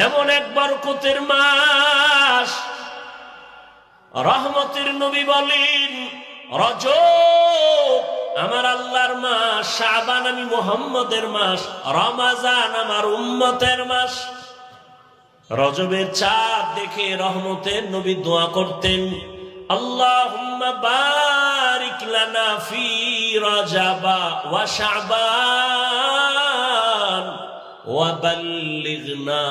এমন এক বরকতের মাস, রহমতের নবী বলেন রজব আমার আল্লাহর মাস, শাবান আমি মুহাম্মদের মাস, রমাজান আমার উম্মতের মাস। রজবের চাঁদ দেখে রহমতের নবী দোয়া করতেন, আল্লাহুম্মা বারিক লানা ফি রজবা ওয়া শাবান ওয়া বাল্লিগনা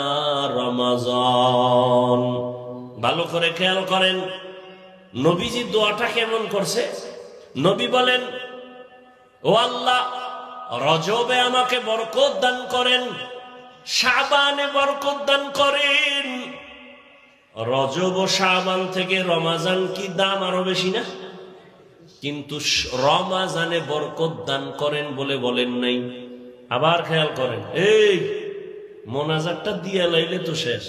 রমাজান। ভালো করে খেয়াল করেন নবীজি দোয়াটা কেমন করছে। নবী বলেন, ও আল্লাহ, রজবে আমাকে বরকত দান করেন, শাবানে বরকত দান করেন। রজব ও শাবান থেকে রমাজান কি দাম আরো বেশি না? কিন্তু রমাজানে বরকত দান করেন বলে বলেন নাই। আবার খেয়াল করেন, এই মোনাজাতটা দিয়া লাইলে তো শেষ,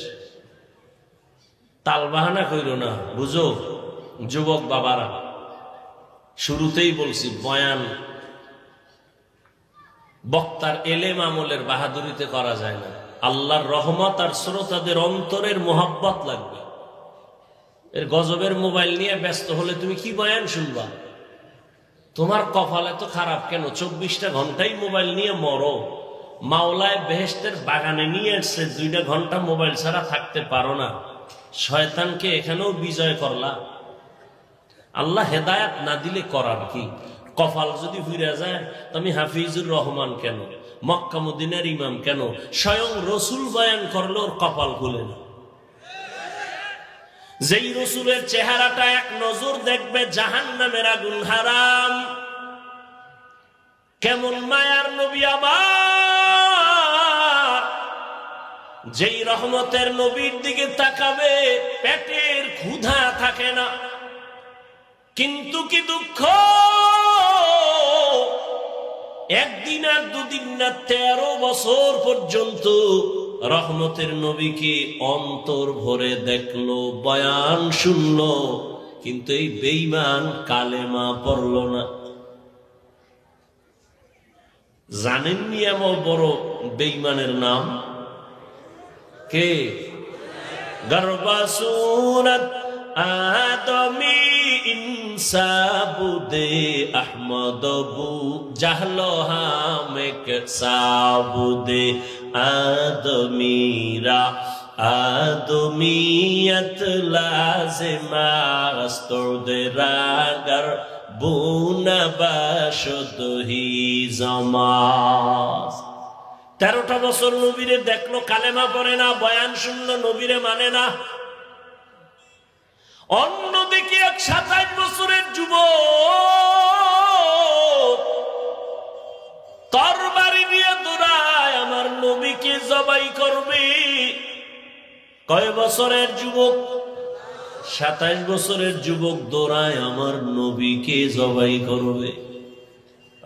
তালবাহানা কইল না, বুঝো যুবক বাবারা। শুরুতেই বলছি, বয়ান বক্তার এলেম আমলের বাহাদুরিতে করা যায় না। আল্লাহর রহমত আর শ্রোতাদের অন্তরের মোহাব্বত লাগবে। এর গজবের মোবাইল নিয়ে ব্যস্ত হলে তুমি কি বয়ান শুনবা? তোমার কপাল এত খারাপ কেন? 24টা ঘন্টাই মোবাইল নিয়ে মরো। মাওলায় বেহেশতের বাগানে নিয়ে এসছে, 2টা ঘন্টা মোবাইল ছাড়া থাকতে পারো না। শয়তানকে এখানেও বিজয় করলা। আল্লাহ হেদায়াত না দিলে করার কি? কপাল যদি ফিরে যায়, তুমি হাফিজুর রহমান কেন, মক্কা মদিনার ইমাম কেন, স্বয়ং রসুল বয়ান করলে ওর কপাল খুলে না। যেই রসুলের চেহারাটা এক নজর দেখবে জাহান্নামের আগুন হারাম। কেমন মায়ার নবী আমার, যেই রহমতের নবীর দিকে তাকাবে পেটের ক্ষুধা থাকে না। কিন্তু কি দুঃখ, একদিন আর দুদিন না 13 বছর পর্যন্ত রহমতের নবীকে অন্তর ভরে দেখলো, বয়ান শুনলো, কিন্তু এই বেঈমান কালেমা পড়ল না। জানেননি এমন বড় বেঈমানের নাম কে? গর্বাসুরত আদমি ইনসাবুদে আহমদবু জাহলো হামেক সাবুদে আদমিরা আদমিয়ত লাজিমাস্তদে রাগার বুনা বাশদহি জামাস। 13টা বছর নবীরে দেখলো, কালেমা পড়ে না, বয়ান শুনলো, নবীরে মানে না। অন্যদিকে এক 27 বছরের যুবক তরবারি নিয়ে দৌড়ায় আমার নবীকে জবাই করবে। কয় বছরের যুবক? 27 বছরের যুবক দৌড়ায় আমার নবীকে জবাই করবে।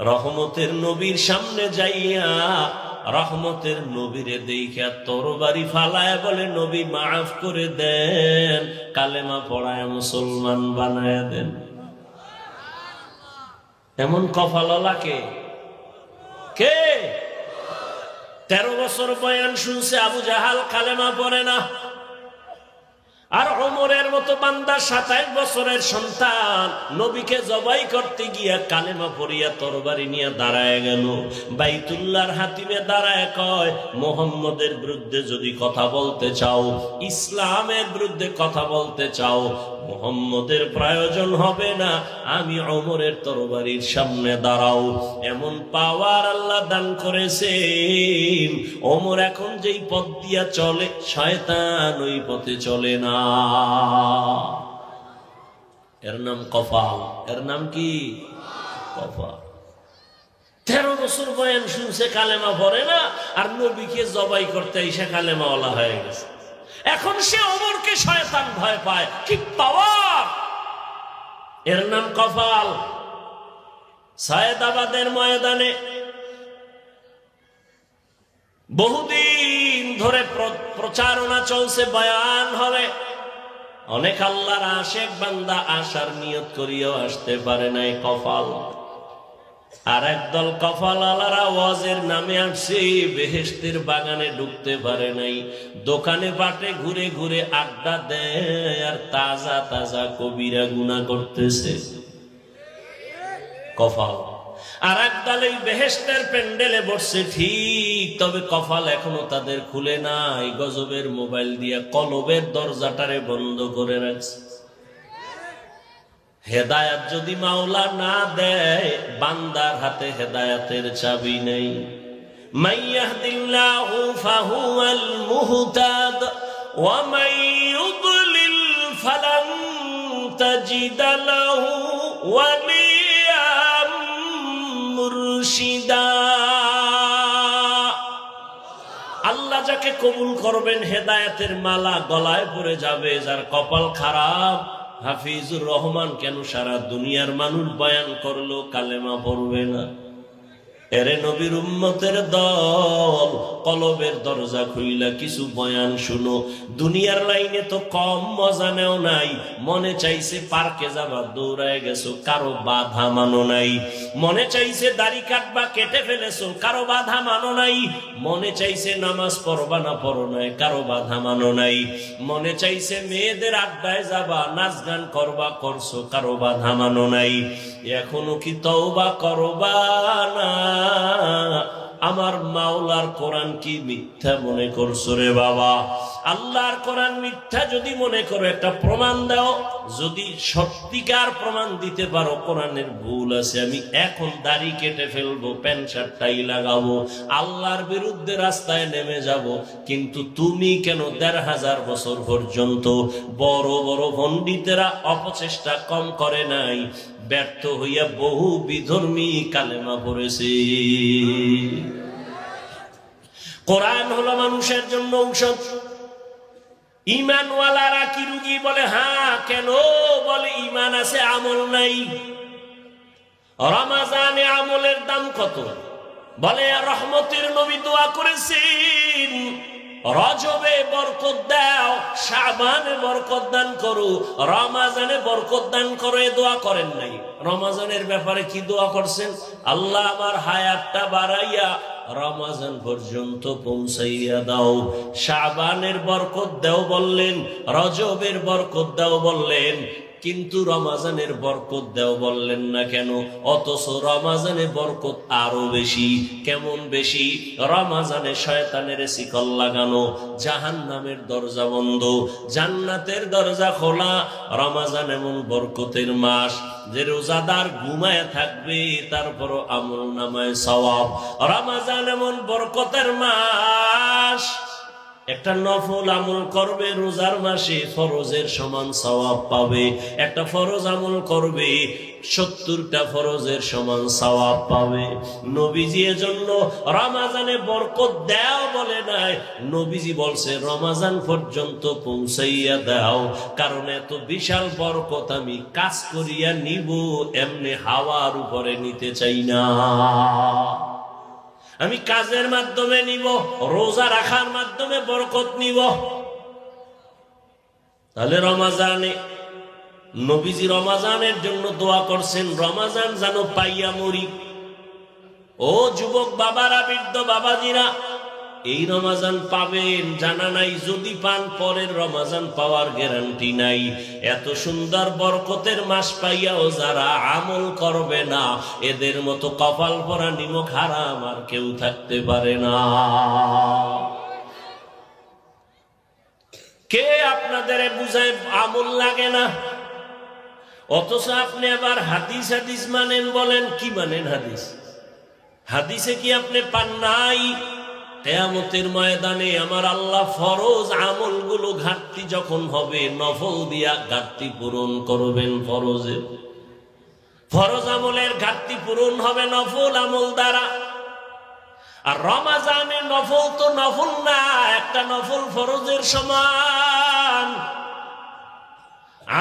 রহমতের নবীর সামনে যাইয়া রহমতের নবীরে দেইখা তরবারি ফালায় বলে, নবী মাফ করে দেন, কালেমা পড়ায় মুসলমান বানায় দেন। এমন কপালওয়ালা কে? 13 বছর বয়ান শুনছে আবু জাহাল, কালেমা পড়ে না। আর ওমরের মতো বান্দা 27 বছরের সন্তান নবীকে জবাই করতে গিয়া কালেমা পড়িয়া তরবারি নিয়ে দাঁড়ায় গেল। বাইতুল্লাহর হাতিমে দাঁড়ায় কয়, মুহাম্মদের বিরুদ্ধে যদি কথা বলতে চাও, ইসলামের বিরুদ্ধে কথা বলতে চাও, মুহাম্মদের প্রয়োজন হবে না, আমি ওমরের তরবারির সামনে দাঁড়াও। এমন পাওয়ার আল্লাহ দান করেছেন, ওমর এখন যেই পথ দিয়া চলে, শয়তান ওই পথে চলে না। এর নাম কপাল। এর নাম কি? কপাল। 13 বছর বয়ান শুনছে, কালেমা পড়ে না, আর নবীকে জবাই করতে এসে কালেমাওয়ালা হয়ে গেছে। এখন সে ওমরকে শয়তান ভয় পায়। কি পাওয়ার! এর নাম কপাল। সায়েদাবাদের ময়দানে বহুদিন ধরে প্রচারণা চলছে, বয়ান হবে। অনেক আল্লাহর আশেক বান্দা আসার নিয়ত করিয়াও আসতে পারে নাই। কপাল। আর একদল কপালালারা ওয়াজের নামে আসছে, বেহেশতের বাগানে ঢুকতে পারে নাই, দোকানে বাটে ঘুরে ঘুরে আড্ডা দেয় আর তাজা তাজা কবিরা গুনাহ করতেছে। কপাল। আর একদল এই বেহেশতের প্যান্ডেলে বসছে ঠিক, তবে কপাল এখনো তাদের খুলে নাই। গজবের মোবাইল দিয়ে কলবের দরজাটারে বন্ধ করে রাখছে। হেদায়াত যদি মাওলা না দেয়, বান্দার হাতে হেদায়াতের চাবি নেই। মাইয়াহদিল্লাহু ফাহুয়াল মুহতাদ ওয়া মান ইউদ্লিল ফালান তাজিদা লাহু ওয়ালিয়াম মুরশিদা। আল্লাহ যাকে কবুল করবেন হেদায়াতের মালা গলায় পড়ে যাবে। যার কপাল খারাপ, হাফিজুর রহমান কেন সারা দুনিয়ার মানুষ বয়ান করলো কালেমা পড়বে না? এরে নবীর উম্মতের দল, কলবের দরজা খুইলা কিছু বয়ান শুনো। দুনিয়ার লাইনে তো কম মজা নেও নাই। মনে চাইছে পার্কে যাবা, দৌড়ায় গেছো, কারো বাধা মানো নাই। মনে চাইছে দাড়ি কাটবা, কেটে ফেলেছো, কারো বাধা মানো নাই। মনে চাইছে নামাজ পড়বা না, পড়ো নাই, কারো বাধা মানো নাই। মনে চাইছে মেয়েদের আড্ডায় যাবা, নাচ গান করবা, করছো, কারো বাধা মানো নাই। এখনো কি তওবা করবা না? আমার মাওলার কোরআন কি মিথ্যা মনে করছো রে বাবা? আল্লাহর কোরআন মিথ্যা যদি মনে করো, একটা প্রমাণ দাও। যদি সত্যিকার প্রমাণ দিতে পারো কোরআনের ভুল আছে, আমি এখন দাড়ি কেটে ফেলবো, প্যান্ট শার্ট টাই লাগাবো, আল্লাহর বিরুদ্ধে রাস্তায় নেমে যাব। কিন্তু তুমি কেন ১৫০০ বছর পর্যন্ত বড় বড় পণ্ডিতেরা অপচেষ্টা কম করে নাই? ব্যর্থ হইয়া বহু বিধর্মী কালেমা পড়েছে। কোরআন হলো মানুষের জন্য ঔষধ। ঈমানওয়ালারা কি রোগী? বলে হ্যাঁ। কেন? বলে ঈমান আছে, আমল নাই। রমজানে আমলের দাম কত? বলে রহমতের নবী দোয়া করেছেন, রজবে বরকত দাও, শাবানে বরকত দান করো, রমজানে বরকত দান করো। এ দোয়া করেন নাই? রমজানের ব্যাপারে কি দোয়া করছেন? আল্লাহ আমার হায়াতটা বাড়াইয়া রমজান পর্যন্ত পৌঁছাইয়া দাও। শাবানের বরকত দাও বললেন, রজবের বরকত দাও বললেন, কিন্তু রমজানের বরকত দাও বললেন না কেন? অথচ রমজানে বরকত আরো বেশি। কেমন বেশি? রমজানে শয়তানের শিকল লাগানো, জাহান্নামের দরজা বন্ধ, জান্নাতের দরজা খোলা। রমজান এমন বরকতের মাস যে রোজাদার ঘুমায় থাকবে, তারপরও আমল নামায় সওয়াব। রমজান এমন বরকতের মাস, একটা নফল আমল করবে রোজার মাসে, ফরজের সমান সওয়াব পাবে। একটা ফরজ আমল করবে, ৭০টা ফরজের সমান সওয়াব পাবে। নবীজি এজন্য রমজানে বরকত দাও বলে নাই, নবীজি বলছে রমজান পর্যন্ত পৌঁছাইয়া দাও। কারণ এত বিশাল বরকত আমি কাজ করিয়া নিব, এমনি হাওয়ার উপরে নিতে চাই না। আমি কাজের মাধ্যমে নিব, রোজা রাখার মাধ্যমে বরকত নিব। তাহলে রমজানে নবীজি রমজানের জন্য দোয়া করছেন, রমজান যেন পাইয়া মরি। ও যুবক বাবারা, বৃদ্ধ বাবাজিরা, এই রমজান পাবেন জানা নাই। যদি পান, পরের রমজান পাওয়ার গ্যারান্টি নাই। এত সুন্দর বরকতের মাস পাইয়াও যারা আমল করবে না, এদের মতো কপাল পরা নিমক হারাম আর কেউ থাকতে পারে না। কে আপনাদের বুঝায় আমল লাগে না? অথচ আপনি আবার হাদিস হাদিস মানেন। বলেন কি মানেন? হাদিস হাদিসে কি আপনি পান নাই? কিয়ামতের ময়দানে আমার আল্লাহ ফরজ আমলগুলো ঘাটতি যখন হবে, নফল দিয়া ঘাটতি পূরণ করবেন। ফরজ আমলের ঘাটতি পূরণ হবে নফল আমল দ্বারা। আর রমজানে নফল তো নফল না, একটা নফল ফরজের সমান।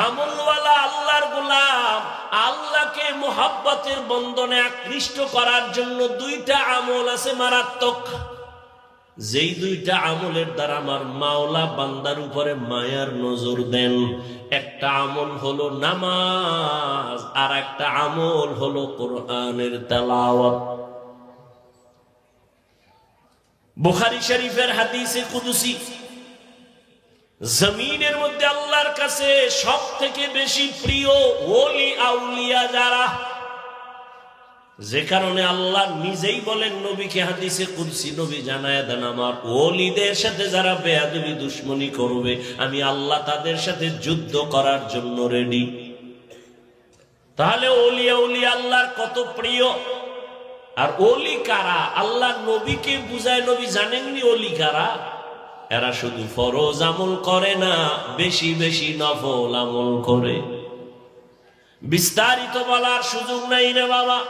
আমলওয়ালা আল্লাহর গোলাম, আল্লাহকে মুহাব্বতের বন্ধনে আকৃষ্ট করার জন্য দুইটা আমল আছে মারাত্মক। যেই দুইটা আমলের দ্বারা আমার মাওলা বান্দার উপরে মায়ার নজর দেন, একটা আমল হলো নামাজ, আর একটা আমল হলো কোরআনের তেলাওয়াত। বুখারী শরীফের হাদিসে কুদসি, জমিনের মধ্যে আল্লাহর কাছে সব থেকে বেশি প্রিয় ওলি আউলিয়া যারা, যে কারণে আল্লাহ নিজেই বলেন নবীকে হাদিসে কুদসি, নবী জানায় দেন আমার ওলিদের সাথে যারা বেয়াদবি দুশমনি করবে আমি আল্লাহ তাদের সাথে যুদ্ধ করার জন্য রেডি। তাহলে ওলি আউলিয়া আল্লাহর কত প্রিয়। আর ওলি কারা? আল্লাহ নবীকে বুঝায়, নবী জানেননি ওলি কারা? এরা শুধু ফরজ আমল করে না, বেশি বেশি নফল আমল করে। বিস্তারিত বলার সুযোগ নাই রে বাবা।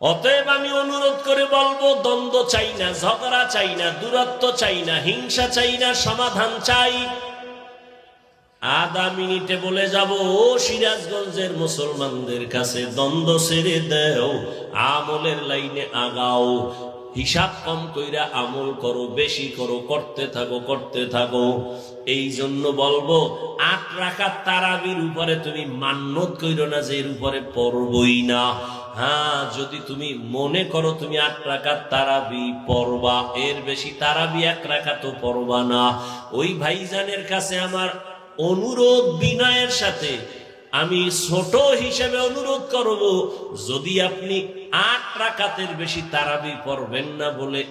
অতএব আমি অনুরোধ করে বলবো, দ্বন্দ্ব চাই না, ঝগড়া চাই না, দূরত্ব চাই না, হিংসা চাই না, সমাধান চাই। আধা মিনিটে বলে যাব, ও সিরাজগঞ্জের মুসলমানদের কাছে, দ্বন্দ্ব ছেড়ে দেও, আমলের লাইনে আগাও, হিসাব কম কইরা আমল করো, বেশি করো, করতে থাকো করতে থাকো। এই জন্য বলবো, 8 রাকাত তারাবির উপরে তুমি মান্যত কইরো না যে এর উপরে পড়বই না। হ্যাঁ, যদি তুমি মনে করো তুমি 8 রাকাত তারাবি পড়বা, এর বেশি তারাবি 1 রাকাতও পড়বা না। ওই ভাইজানের কাছে আমার অনুরোধ, বিনয়ের সাথে আমি ছোট হিসেবে অনুরোধ করব, যদি আপনি 8 রাকাতের বেশি তারাবি পড়বেন না বলে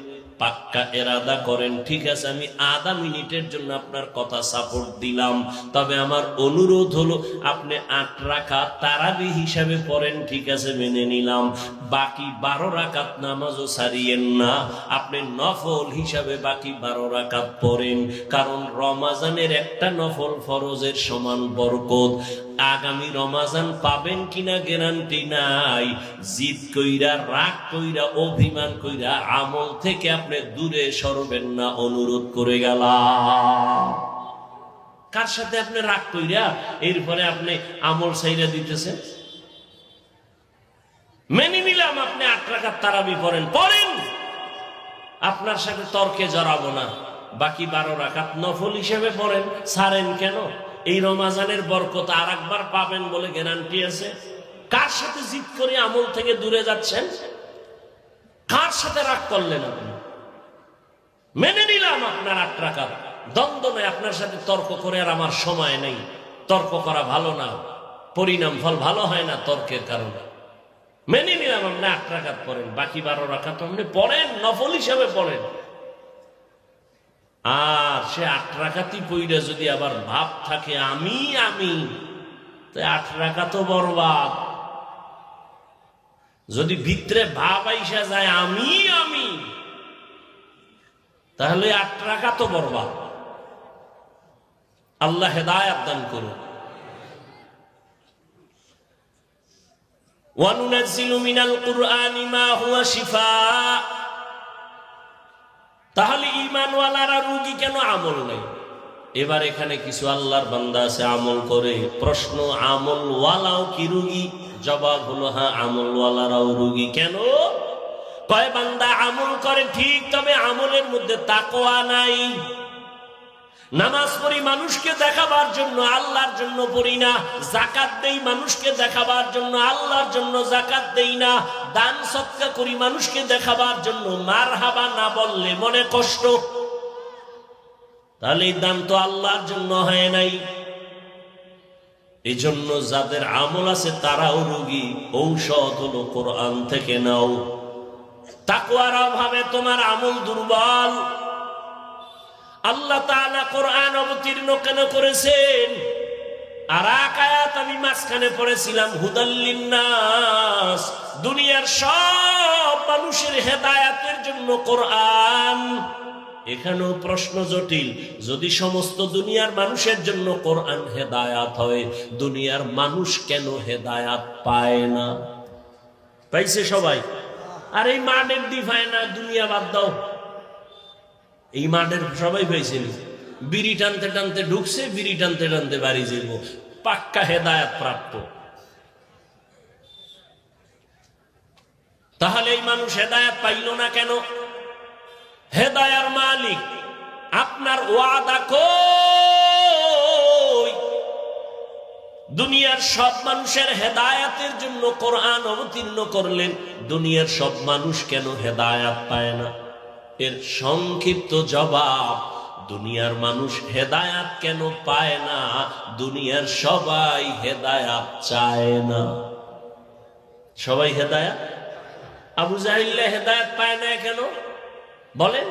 পাক্কা এরাদা করেন, ঠিক আছে, আমি আধা মিনিটের জন্য আপনার কথা সাপোর্ট দিলাম। তবে আমার অনুরোধ হলো আপনি 8 রাকাত তারাবি হিসাবে পড়েন, ঠিক আছে, মেনে নিলাম। বাকি 12 রাকাত নামাজও ছাড়িয়েন না, আপনি নফল হিসাবে বাকি 12 রাকাত পড়েন। কারণ রমাজানের একটা নফল ফরজের সমান বরকত। আগামী রমাজান পাবেন কিনা গ্যারান্টি নাই। জিদ কইরা, রাগ কইরা, অভিমান কইরা আমল থেকে আপনি দূরে সরবেন না, অনুরোধ করে গেলাম। কার সাথে আপনি রাগ কইরা এরপরে আপনি আমল ছাইরা দিতেছেন? মেনে নিলাম আপনি 8 রাকাত তারাবি পড়েন, পড়েন, আপনার সাথে তর্কে জড়াবো না। বাকি 12 রাকাত নফল হিসেবে পড়েন, ছাড়েন কেন? এই রমাজানের বরকত আর একবার পাবেন বলে গ্যারান্টি আছে? কার সাথে জিদ করে আমল থেকে দূরে যাচ্ছেন? কার সাথে রাগ করলেন আপনি? মেনে নিলাম আপনার 8 রাকাত, দ্বন্দ্ব নেই, আপনার সাথে তর্ক করে আর আমার সময় নেই। তর্ক করা ভালো না, পরিণাম ফল ভালো হয় না তর্কের কারণে। মেনে নিলাম আপনি 8 রাকাত পড়েন, বাকি 12 রাকাত আপনি পড়েন, নফল হিসাবে পড়েন। আর সে 8 রাকাতই পইরা যদি আবার ভাব থাকে আমি আমি, তো 8 রাকাতও বরবাদ। যদি ভিতরে ভাব আইসা যায় আমি আমি, তাহলে 8 রাকাতও বরবাদ। আল্লাহ হেদায়েত দান করুন। ওয়ানুনাজ্জিলু মিনাল কুরআনি মা হুয়া শিফা। তাহলে ঈমানওয়ালারা রোগী কেন? আমল নেই। এবার এখানে কিছু আল্লাহর বান্দা আছে আমল করে। প্রশ্ন, আমলওয়ালাও কি রোগী? জবাব হলো হ্যাঁ, আমলওয়ালারাও রোগী। কেন? কয় বান্দা আমল করে ঠিক, তবে আমলের মধ্যে তাকওয়া নাই। নামাজ পড়ি মানুষকে দেখাবার জন্য, আল্লাহর জন্য পড়ি না। যাকাত দেই মানুষকে দেখাবার জন্য, আল্লাহর জন্য যাকাত দেই না। দান সদকা করি মানুষকে দেখাবার জন্য, মারহাবা না বললে মনে কষ্ট। তাহলে এই দান তো আল্লাহর জন্য হয় নাই। এই জন্য যাদের আমল আছে তারাও রোগী। ঔষধ হলো কোরআন থেকে নাও। তাকওয়ার অভাবে তোমার আমল দুর্বল। আল্লাহ তাআলা কোরআন অবতীর্ণ কেন করেছেন? আর এক আয়াত আমি মাঝখানে পড়েছিলাম, হুদাল লিন্নাস, দুনিয়ার সব মানুষের হেদায়েতের জন্য কোরআন। এখানেও প্রশ্ন জটিল। যদি সমস্ত দুনিয়ার মানুষের জন্য কোরআন হেদায়াত হয়, দুনিয়ার মানুষ কেন হেদায়াত পায় না? পাইছে সবাই? আর এই মাঠের দি পায় না, দুনিয়া বাদ দাও। এই মাঠের সবাই পাইছিল। বিড়ি টানতে টানতে ঢুকছে, বিড়ি টানতে টানতে বাড়ি যাব, পাক্কা হেদায়াত প্রাপ্ত। তাহলে এই মানুষ হেদায়াত পাইল না কেন? হেদায়ার মালিক, আপনার ওয়াদা কই? দুনিয়ার সব মানুষের হেদায়াতের জন্য কোরআন অবতীর্ণ করলেন, দুনিয়ার সব মানুষ কেন হেদায়াত পায় না? এর সংক্ষিপ্ত জবাব, দুনিয়ার মানুষ হেদায়াত কেন পায় না? দুনিয়ার সবাই হেদায়াত চায় না। সবাই হেদায়াত, আবু জাহিল হেদায়াত পায় না কেন বলেন?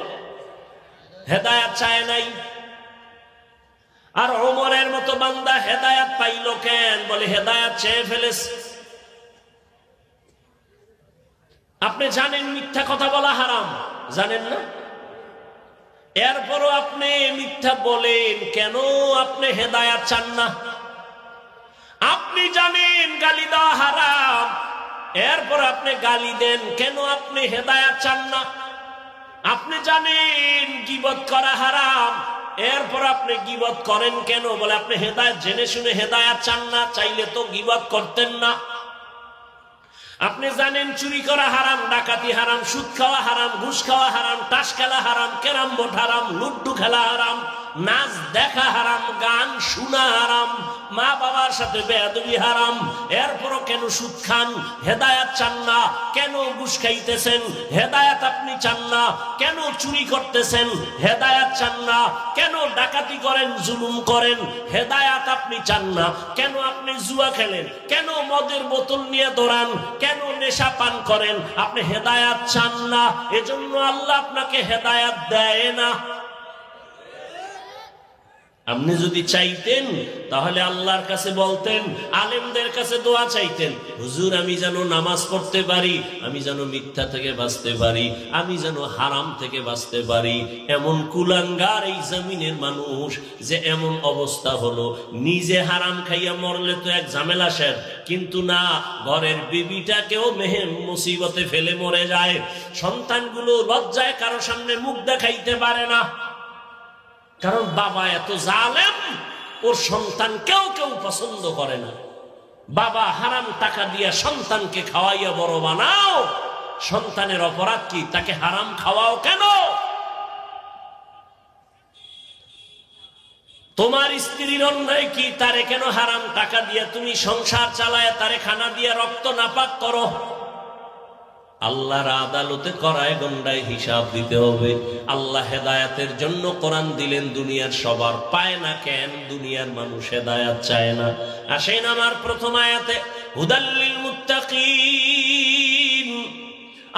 হেদায়াত চায় নাই। আর ওমরের মতো বান্দা হেদায়াত পাইল কেন? বলে হেদায়াত চেয়ে ফেলেছে। আপনি জানেন মিথ্যা কথা বলা হারাম, জানেন না? এরপরও আপনি মিথ্যা বলেন কেন? আপনি হেদায়াত চান না। আপনি জানেন গালি দেওয়া হারাম, এরপর আপনি গালি দেন কেন? আপনি হেদায়াত চান না। আপনি জানেন গীবত করা হারাম, এরপর আপনি গীবত করেন কেন? বলে আপনি হেদায়েত জেনে শুনে হেদায়েত চান না, চাইলে তো গীবত করতেন না। আপনি জানেন চুরি করা হারাম, ডাকাতি হারাম, সুদ খাওয়া হারাম, ঘুষ খাওয়া হারাম, তাস খেলা হারাম, ক্যারাম বোর্ড হারাম, লুড্ডু খেলা হারাম, নাচ দেখা হারাম, গান শোনা হারাম, মা বাবার সাথে বেয়াদবি হারাম, এরপরও কেন সুদ খান? হেদায়াত চান না। কেন ঘুষ খাইতেছেন? হেদায়াত আপনি চান না। কেন চুরি করতেছেন? হেদায়াত চান না। কেন ডাকাতি করেন, জুলুম করেন? হেদায়াত আপনি চান না। কেন আপনি জুয়া খেলেন? কেন মদের বোতল নিয়ে দৌড়ান? কেন নেশা পান করেন? আপনি হেদায়াত চান না। এজন্য আল্লাহ আপনাকে হেদায়াত দেয় না। আপনি যদি চাইতেন তাহলে আল্লাহর কাছে বলতেন, আলেমদের কাছে দোয়া চাইতেন, হুজুর আমি যেন নামাজ পড়তে পারি, আমি যেন মিথ্যা থেকে বাঁচতে পারি, আমি যেন হারাম থেকে বাঁচতে পারি। এমন কুলাঙ্গার এই জমিনের মানুষ যে এমন অবস্থা হলো, নিজে হারাম খাইয়া মরলে তো এক ঝামেলা শেষ, কিন্তু না, ঘরের বিবিটাকেও মেহেম মুসিবতে ফেলে মরে যায়। সন্তানগুলো লজ্জায় কারো সামনে মুখ দেখাইতে পারে না, কারণ বাবা এত জালেম, ওর সন্তান কেউ পছন্দ করে না। বাবা হারাম টাকা দিয়া সন্তানকে খাওয়াইয়া বড় বানাও, সন্তানের অপরাধ কি? তাকে হারাম খাওয়াও কেন? তোমার স্ত্রীর অন্যায় কি? তারে কেন হারাম টাকা দিয়া তুমি সংসার চালায় তারে খানা দিয়া রক্ত নাপাক করো? আল্লাহর আদালতে করায় গন্ডায় হিসাব দিতে হবে। আল্লাহ হেদায়াতের জন্য কোরআন দিলেন, দুনিয়ার সবার পায় না কেন? দুনিয়ার মানুষ হেদায়াত চায় না। আসেন আমার প্রথম আয়াতে, হুদাল্লিল মুত্তাকিন,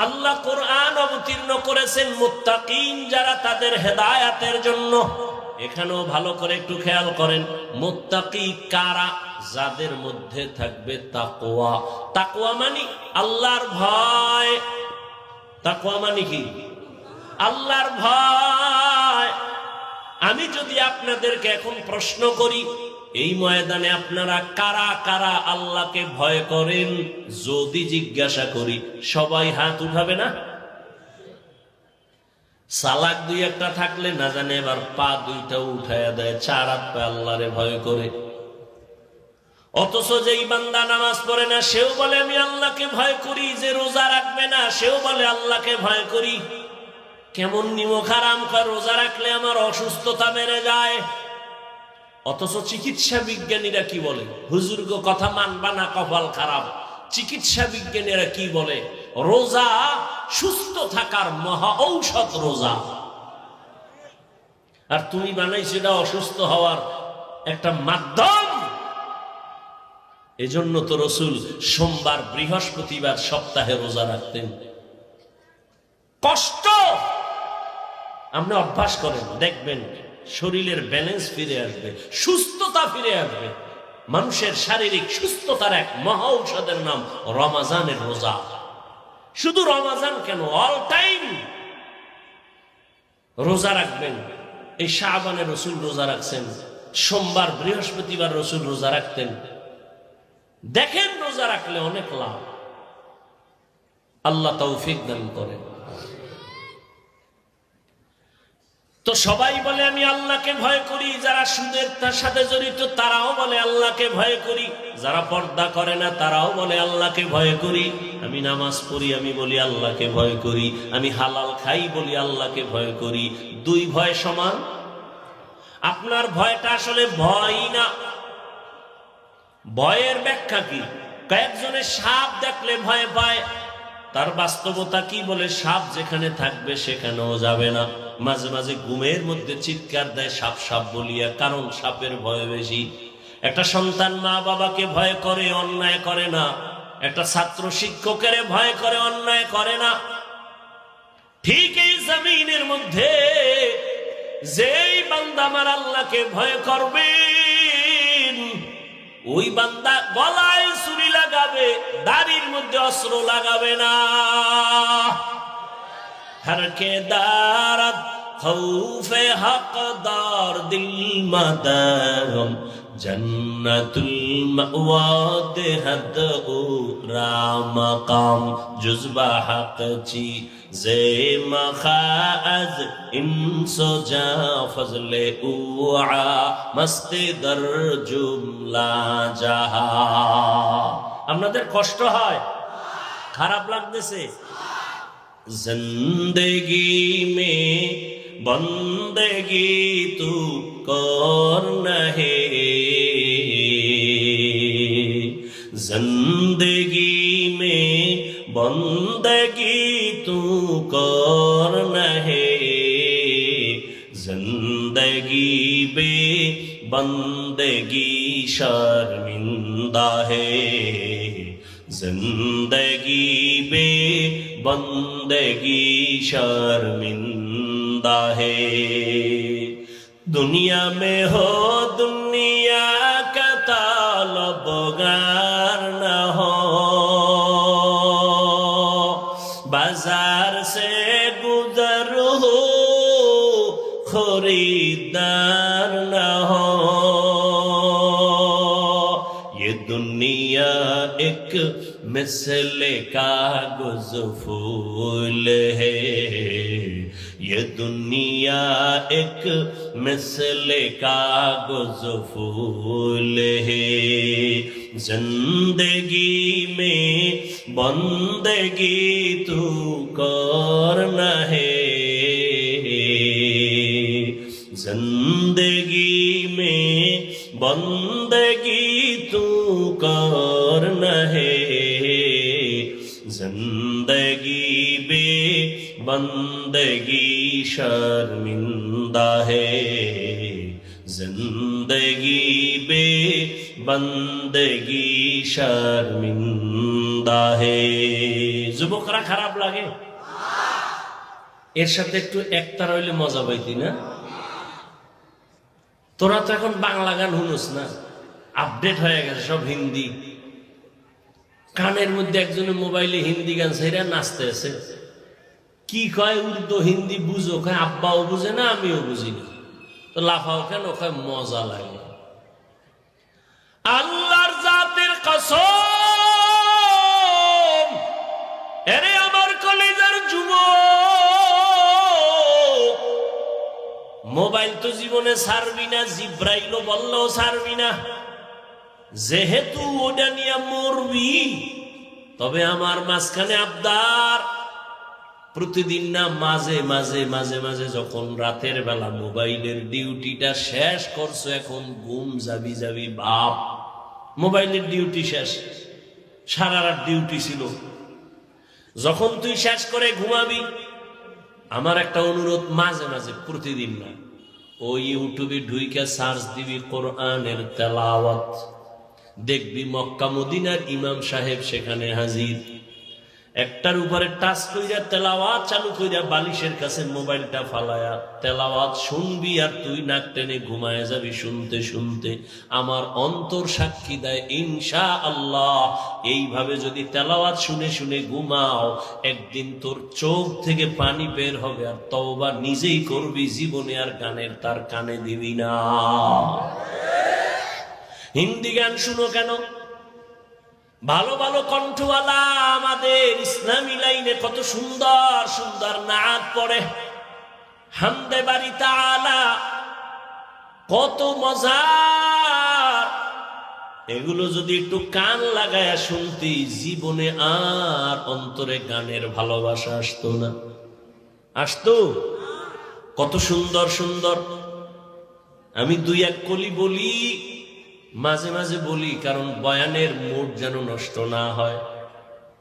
আল্লাহ কোরআন অবতীর্ণ করেছেন মুত্তাকিন যারা, তাদের হেদায়াতের জন্য। এখানেও ভালো করে একটু খেয়াল করেন, মুত্তাকি কারা? যাদের মধ্যে থাকবে তাকওয়া। তাকওয়া মানে আল্লাহর ভয়। তাকওয়া মানে কি? আল্লাহর ভয়। আমি যদি আপনাদেরকে এখন প্রশ্ন করি, এই ময়দানে আপনারা কারা কারা আল্লাহকে ভয় করেন, যদি জিজ্ঞাসা করি, সবাই হাত উঠাবে না? সালাক দুই একটা থাকলে না জানে এবার পা দুইটাও উঠাইয়া দেয়, চার হাত পা আল্লাহরে ভয় করে। অথচ যেই বান্দা নামাজ পড়ে না সেও বলে আমি আল্লাহকে ভয় করি, যে রোজা রাখবে না সেও বলে আল্লাহকে ভয় করি। কেমন নিমক হারাম খায়, রোজা রাখলে আমার অসুস্থতা বেড়ে যায়। অথচ চিকিৎসা বিজ্ঞানীরা কি বলে? হুজুর গো কথা মানবা না, কপাল খারাপ। চিকিৎসা বিজ্ঞানীরা কি বলে? রোজা সুস্থ থাকার মহা ঔষধ রোজা। আর তুমি বানাইছো এটা অসুস্থ হওয়ার একটা মাধ্যম। এজন্য তো রসুল সোমবার বৃহস্পতিবার সপ্তাহে রোজা রাখতেন। কষ্ট আপনি অভ্যাস করেন, দেখবেন শরীরের ব্যালেন্স ফিরে আসবে, সুস্থতা ফিরে আসবে। মানুষের শারীরিক সুস্থতার এক মহা ঔষধের নাম রমাজানের রোজা। শুধু রমাজান কেন, অল টাইম রোজা রাখবেন। এই শাবানে রসুল রোজা রাখছেন, সোমবার বৃহস্পতিবার রসুল রোজা রাখতেন। দেখেন রোজা রাখলে অনেক লাভ। আল্লাহ তৌফিক দান করেন। তো সবাই বলে আমি আল্লাহকে ভয় করি, যারা সুদের তার সাথে জড়িত তারাও বলে আল্লাহকে ভয় করি, যারা পর্দা করে না তারাও বলে আল্লাহকে ভয় করি। আমি নামাজ পড়ি, আমি বলি আল্লাহকে ভয় করি। আমি হালাল খাই বলি আল্লাহকে ভয় করি, দুই ভয় সমান? আপনার ভয়টা আসলে ভয়ই না। ভয়ের ব্যাখ্যা কি? কয়েকজনের সাপ দেখলে ভয় পায়, তার বাস্তবতা কি বলে? সাপ যেখানে থাকবে সেখানেও যাবে না। মাঝে মাঝে ঘুমের মধ্যে চিৎকার দেয় সাপ সাপ বলিয়া, কারণ সাপের ভয় বেশি। একটা সন্তান মা বাবাকে ভয় করে, অন্যায় করে না। একটা ছাত্র শিক্ষকের ভয় করে, অন্যায় করে না। ঠিক এই জমিনের মধ্যে যেই বান্দা আমার আল্লাহকে ভয় করবে, ওই বান্দা গলায় ছুরি লাগাবে, দাড়ির মধ্যে অস্ত্র লাগাবে না। হরকে দারাত খৌফে হকদার দিল মাদারম জন্নতুল মাওয়াতে হদ ও রামকাম জুজবা হক চি জে মখাজ ইনসো জা ফজলে উআ মস্তি দর জুমলা জাহা। আপনাদের কষ্ট হয়? খারাপ লাগতেছে? जिंदगी में बंदगी तू करना है, जिंदगी में बंदगी तू करना है, जिंदगी बे बंदगी शर्मिंदा है, जिंदगी बे बंदगी शर्मिंदा है। दुनिया में हो दुनिया का तालबगार न हो, बाजार से गुजर हो खरीदार न हो। ये दुनिया एक मिसले कागज फूल है, ये दुनिया एक मिसले कागज फूल है, जिंदगी में बंदगी तू करना है, जिंदगी में बंदगी तू करना है, जिंदगी बे बंदगी शर्मिंदा है, जिंदगी बे बंदगी शर्मिंदा है। যুবকরা খারাপ লাগে? এর সাথে একটু একতার হইলে মজা পাইতি না? তোরা তো এখন বাংলা গান শুনোস না, আপডেট হয়ে গেছে সব হিন্দি। কানের মধ্যে একজনের মোবাইলে হিন্দি গান ছাইরা নাচতে আছে। কি কয়? উর্দু হিন্দি বুঝো? কয় আব্বাও বুঝে না, আমিও বুঝি না। তো লাফাও কেন? কয় মজা লাগে। আল্লাহর জাতের কসম, এরে আমার কলিজার যুবক, মোবাইল তো জীবনে ছাড়বি না, জিব্রাইলও বললেও ছাড়বি না। যেহেতু ওটা নিয়ে মরবি, তবে আমার মাঝখানে আবদার, প্রতিদিন না মাঝে মাঝে মাঝে মাঝে যখন রাতের বেলা মোবাইলের ডিউটিটা শেষ করছো, এখন ঘুম যাবি যাবি বাপ, মোবাইলের ডিউটি শেষ, সারা রাত ডিউটি ছিল, যখন তুই শেষ করে ঘুমাবি, আমার একটা অনুরোধ, মাঝে মাঝে, প্রতিদিন না, ওই ইউটিউবে ঢুইকা সার্চ দিবি কোরআনের তেলাওয়াত, দেখবি মক্কা মদিনার ইমাম সাহেব সেখানে হাজির। একটার উপরে টাচ কইরা তেলাওয়াত চালু কইরা বালিশের কাছে মোবাইলটা ফালায়া তেলাওয়াত শুনবি, আর তুই নাক টেনে ঘুমায় যাবি শুনতে শুনতে। আমার অন্তর সাক্ষী দেয়, ইনশাআল্লাহ এইভাবে যদি তেলাওয়াত শুনে শুনে ঘুমাও, একদিন তোর চোখ থেকে পানি বের হবে, আর তওবা নিজেই করবি, জীবনে আর গানের তার কানে দিবি না। হিন্দি গান শুনো কেন? ভালো ভালো কণ্ঠওয়ালা আমাদের ইসলামী লাইনে কত সুন্দর সুন্দর নাত পড়ে, হামদে বাড়ি তাআলা, কত মজা। এগুলো যদি একটু কান লাগায়া শুনতি, জীবনে আর অন্তরে গানের ভালোবাসা আসতো না। আসতো? কত সুন্দর সুন্দর। আমি দুই এক কলি বলি, মাঝে মাঝে বলি, কারণ বয়ানের মুড যেন নষ্ট না হয়।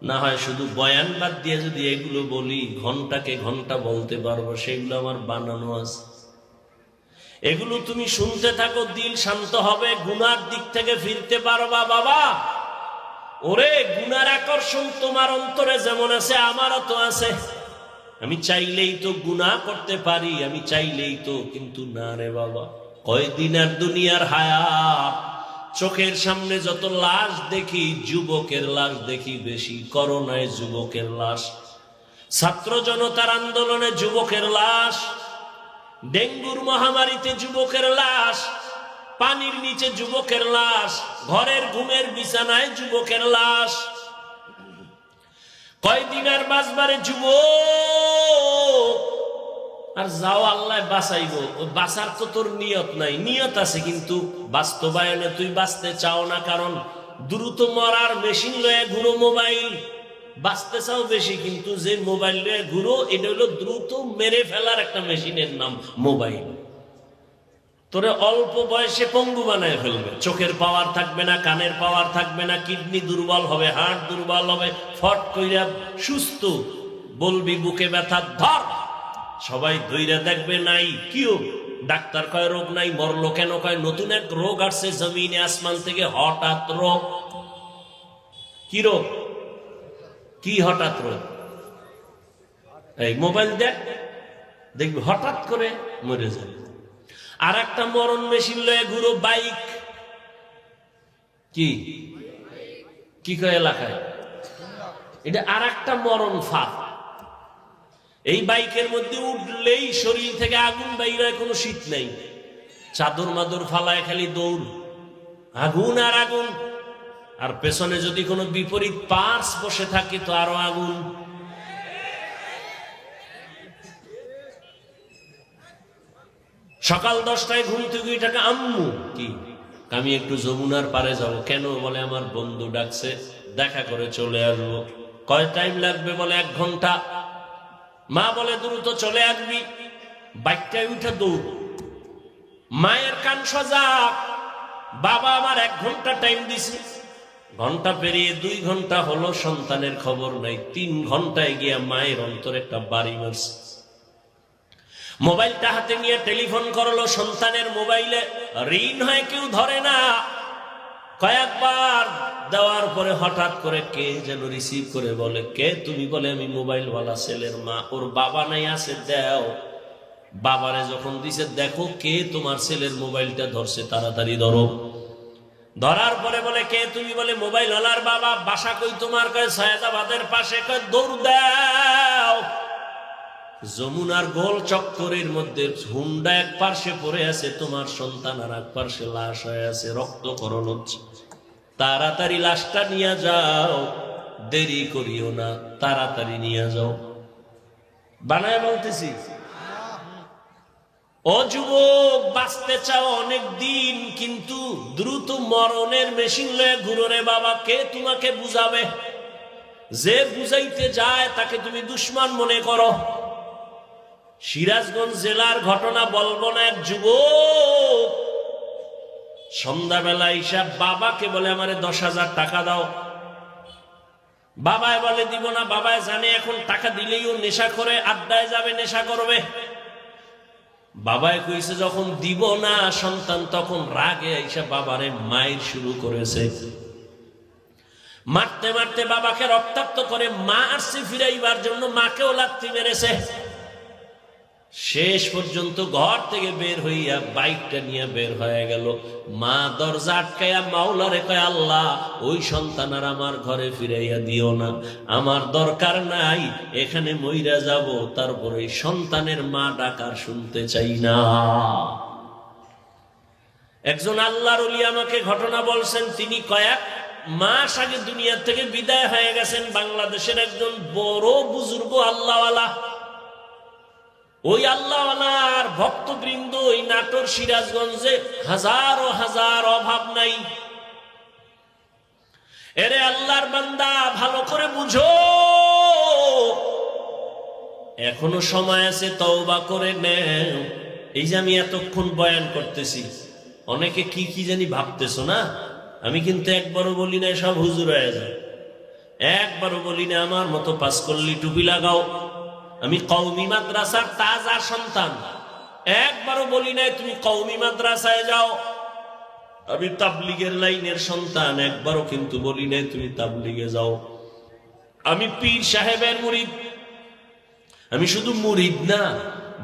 না হয় শুধু বয়ান বাদ দিয়ে যদি এগুলো বলি, ঘন্টাকে ঘন্টা বলতে পারবো। সেগুলো আমার বানানো আছে। এগুলো তুমি শুনতে থাকো, দিল শান্ত হবে, গুনার দিক থেকে ফিরতে পারবা। বাবা ওরে, গুনার আকর্ষণ তোমার অন্তরে যেমন আছে আমারও তো আছে। আমি চাইলেই তো গুনাহ করতে পারি, আমি চাইলেই তো, কিন্তু না রে বাবা। কয়দিন আর দুনিয়ার হায়াত। চোখের সামনে যত লাশ দেখি, যুবকের লাশ দেখি বেশি। করোনায় যুবকের লাশ, ছাত্র জনতার আন্দোলনে যুবকের লাশ, ডেঙ্গুর মহামারীতে যুবকের লাশ, পানির নিচে যুবকের লাশ, ঘরের ঘুমের বিছানায় যুবকের লাশ। কয়দিন আর বাঁচবারে যুবক? আর যাও আল্লাহ বাঁচাইব, বাঁচার তো তোর নিয়ত নাই। নিয়ত আছে কিন্তু বাস্তবায়নে তুই বাঁচতে চাও না, কারণ দ্রুত মরার মেশিন লয়ে ঘুরো মোবাইল। বাঁচতে চাও বেশি, কিন্তু যে মোবাইল লয়ে ঘুরো, এটা হলো দ্রুত মেরে ফেলার একটা মেশিনের নাম মোবাইল। তোরে অল্প বয়সে পঙ্গু বানায় ফেলবে। চোখের পাওয়ার থাকবে না, কানের পাওয়ার থাকবে না, কিডনি দুর্বল হবে, হার্ট দুর্বল হবে, ফট কইরা সুস্থ বলবি বুকে ব্যথা ধর, সবাই ধইরা দেখবে নাই কিও। ডাক্তার কয় রোগ নাই, মরলো কেন? কয় নতুন এক রোগ আসছে জমিনে আসমান থেকে, হঠাৎ রোগ। কি রোগ? কি হঠাৎ রোগ? এই মোবাইল দেখ, দেখবি হঠাৎ করে মরে যাবে। আর একটা মরণ মেশিন লয়ে ঘুরো, বাইক। কি কি কয় এলাকায়? এটা আর একটা মরণ ফাঁদ। এই বাইকের মধ্যে উঠলেই শরীর থেকে আগুন বাইরে, কোনো শীত নেই, চাদর মাদর ফালায় খালি দৌড়, আগুন আর আগুন। আর পেছনে যদি কোনো বিপরীত পার্স বসে থাকে তো আরো আগুন। সকাল 10টায় ঘুম থেকে উঠে আম্মু কি, আমি একটু যমুনার পারে যাব। কেন? বলে আমার বন্ধু ডাকছে, দেখা করে চলে আসবো। কয় টাইম লাগবে? বলে 1 ঘন্টা। মা বলে দ্রুত চলে আসবি। বাইকটায় উঠে দৌড়। মায়ের কান সজা, বাবা আমার 1 ঘন্টা টাইম দিছে। ঘন্টা পেরিয়ে 2 ঘন্টা হলো, সন্তানের খবর নাই। 3 ঘন্টায় গিয়া মায়ের অন্তরে একটা বাড়ি মারছে। মোবাইলটা হাতে নিয়ে টেলিফোন করলো, সন্তানের মোবাইলে রিং হয়, কেউ ধরে না। কয়েকবার দেওয়ার পরে হঠাৎ করে কে যেন রিসিভ করে বলে, কে তুমি? বলে আমি মোবাইলওয়ালা ছেলের মা। ওর বাবা নাই, আছে, দেও। বাবারে যখন দিছে, দেখো কে তোমার ছেলের মোবাইলটা ধরছে, তাড়াতাড়ি ধরো। ধরার পরে বলে, কে তুমি? বলে মোবাইলওয়ালার বাবা। বাসা কই তোমার? কয় সৈয়দাবাদের পাশে। কয় দৌড় দাও। যমুনার গোল চক্করের মধ্যে হুন্ডা এক পার্শ্বে পড়ে আছে, তোমার সন্তান আর এক পার্শ্বে লাশ হয়ে আছে, রক্তক্ষরণ হচ্ছে। তাড়াতাড়ি লাশটা নিয়ে যাও, দেরি করিও না, তাড়াতাড়ি নিয়ে যাও। বানায় বলতেছি। ও যুবক, বাঁচতে চাও অনেক দিন, কিন্তু দ্রুত মরণের মেশিন লয়ে ঘুরো রে বাবা। কে তোমাকে বুঝাবে? যে বুঝাইতে যায় তাকে তুমি দুশ্মন মনে করো। সিরাজগঞ্জ জেলার ঘটনা বলবো না। এক যুবক সন্ধ্যাবেলা হিসাব বাবাকে বলে, আমারে 10,000 টাকা দাও। বাবায় বলে দিব না। বাবায় জানে এখন টাকা দিলেই ও নেশা করে, আড্ডায় যাবে, নেশা করবে। বাবায় কইছে যখন দিব না, সন্তান তখন রাগে আইসা বাবারে মায়ের শুরু করেছে। মারতে মারতে বাবাকে রক্তাক্ত করে, মা আসছে ফিরাইবার জন্য, মাকেও লাথি মেরেছে। শেষ পর্যন্ত ঘর থেকে বের হইয়া বাইকটা নিয়ে বের হয়ে গেল। মা দরজা আটকাইয়া মাওলারে কয়, আল্লাহ ওই সন্তান আর আমার ঘরে ফিরাইয়া দিও না, আমার দরকার নাই, এখানে মইরা যাব, তারপরে এই সন্তানের মা ডাকার শুনতে চাই না। একজন আল্লাহর ওলি আমাকে ঘটনা বলছেন, তিনি কয়েক মাস আগে দুনিয়া থেকে বিদায় হয়ে গেছেন। বাংলাদেশের একজন বড় বুজুর্গ আল্লাহওয়ালা। ওই আল্লাহওয়ালার ভক্তবৃন্দ ওই নাটোর সিরাজগঞ্জে হাজারো হাজার, অভাব নাই। এরে আল্লাহর বান্দা, ভালো করে বুঝো, এখনো সময় আছে, তওবা করে নেও। এই যে আমি এতক্ষণ বয়ান করতেছি, অনেকে কি কি জানি ভাবতেছো না, আমি কিন্তু একবারও বলি না সব হুজুর হয়ে যায়, একবারও বলি না আমার মতো পাস করলি টুপি লাগাও। আমি কওমি মাদ্রাসার তাজা সন্তান, একবারও বলি না তুমি কওমি মাদ্রাসায় যাও। আমি তাবলীগের লাইনের সন্তান, একবারও কিন্তু বলি না তুমি তাবলীগে যাও। আমি পীর সাহেবের মুরিদ। আমি শুধু মুরিদ না,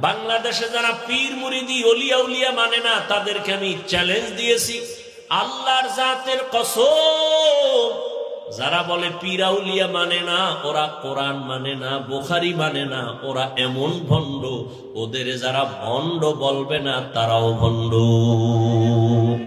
বাংলাদেশে যারা পীর মুরিদি ওলিয়া উলিয়া মানে না, তাদেরকে আমি চ্যালেঞ্জ দিয়েছি, আল্লাহর জাতের কসম, যারা বলে পীর আউলিয়া মানে না, ওরা কোরআন মানে না, বুখারী মানে না, ওরা এমন ভণ্ড, ওদের যারা ভণ্ড বলবে না তারাও ভণ্ড।